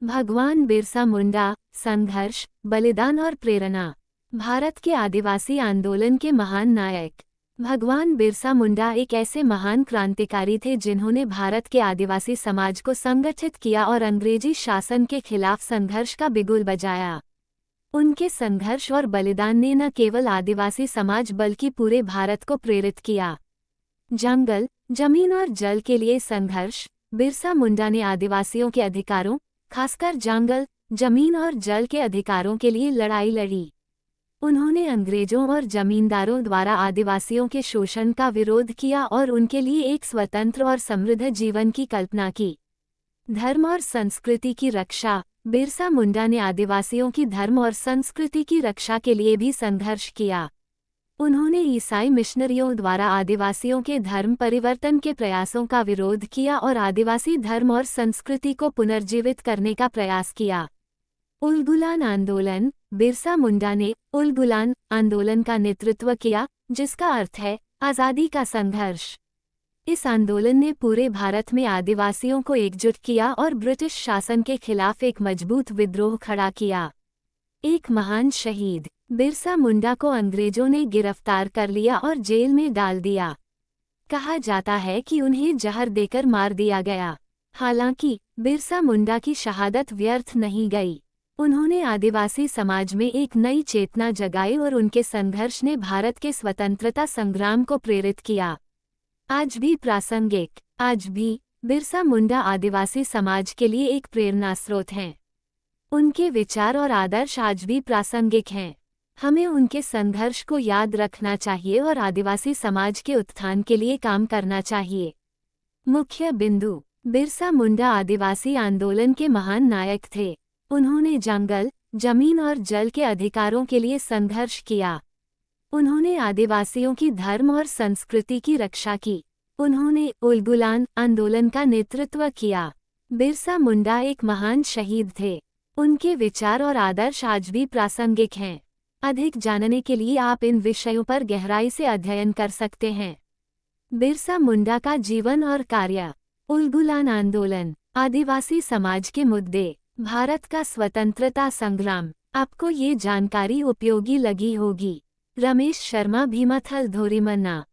भगवान बिरसा मुंडा, संघर्ष, बलिदान और प्रेरणा। भारत के आदिवासी आंदोलन के महान नायक भगवान बिरसा मुंडा एक ऐसे महान क्रांतिकारी थे जिन्होंने भारत के आदिवासी समाज को संगठित किया और अंग्रेजी शासन के खिलाफ संघर्ष का बिगुल बजाया। उनके संघर्ष और बलिदान ने न केवल आदिवासी समाज बल्कि पूरे भारत को प्रेरित किया। जंगल, जमीन और जल के लिए संघर्ष। बिरसा मुंडा ने आदिवासियों के अधिकारों, खासकर जंगल, जमीन और जल के अधिकारों के लिए लड़ाई लड़ी। उन्होंने अंग्रेजों और जमींदारों द्वारा आदिवासियों के शोषण का विरोध किया और उनके लिए एक स्वतंत्र और समृद्ध जीवन की कल्पना की। धर्म और संस्कृति की रक्षा। बिरसा मुंडा ने आदिवासियों की धर्म और संस्कृति की रक्षा के लिए भी संघर्ष किया। उन्होंने ईसाई मिशनरियों द्वारा आदिवासियों के धर्म परिवर्तन के प्रयासों का विरोध किया और आदिवासी धर्म और संस्कृति को पुनर्जीवित करने का प्रयास किया। उलगुलान आंदोलन। बिरसा मुंडा ने उलगुलान आंदोलन का नेतृत्व किया, जिसका अर्थ है आज़ादी का संघर्ष। इस आंदोलन ने पूरे भारत में आदिवासियों को एकजुट किया और ब्रिटिश शासन के खिलाफ एक मजबूत विद्रोह खड़ा किया। एक महान शहीद। बिरसा मुंडा को अंग्रेजों ने गिरफ्तार कर लिया और जेल में डाल दिया। कहा जाता है कि उन्हें जहर देकर मार दिया गया। हालांकि बिरसा मुंडा की शहादत व्यर्थ नहीं गई। उन्होंने आदिवासी समाज में एक नई चेतना जगाई और उनके संघर्ष ने भारत के स्वतंत्रता संग्राम को प्रेरित किया। आज भी प्रासंगिक। आज भी बिरसा मुंडा आदिवासी समाज के लिए एक प्रेरणा स्रोत हैं। उनके विचार और आदर्श आज भी प्रासंगिक हैं। हमें उनके संघर्ष को याद रखना चाहिए और आदिवासी समाज के उत्थान के लिए काम करना चाहिए। मुख्य बिंदु। बिरसा मुंडा आदिवासी आंदोलन के महान नायक थे। उन्होंने जंगल, जमीन और जल के अधिकारों के लिए संघर्ष किया। उन्होंने आदिवासियों की धर्म और संस्कृति की रक्षा की। उन्होंने उलगुलान आंदोलन का नेतृत्व किया। बिरसा मुंडा एक महान शहीद थे। उनके विचार और आदर्श आज भी प्रासंगिक हैं। अधिक जानने के लिए आप इन विषयों पर गहराई से अध्ययन कर सकते हैं। बिरसा मुंडा का जीवन और कार्य। उलगुलान आंदोलन, आदिवासी समाज के मुद्दे, भारत का स्वतंत्रता संग्राम। आपको ये जानकारी उपयोगी लगी होगी। रमेश शर्मा, भीमथल, धोरीमन्ना।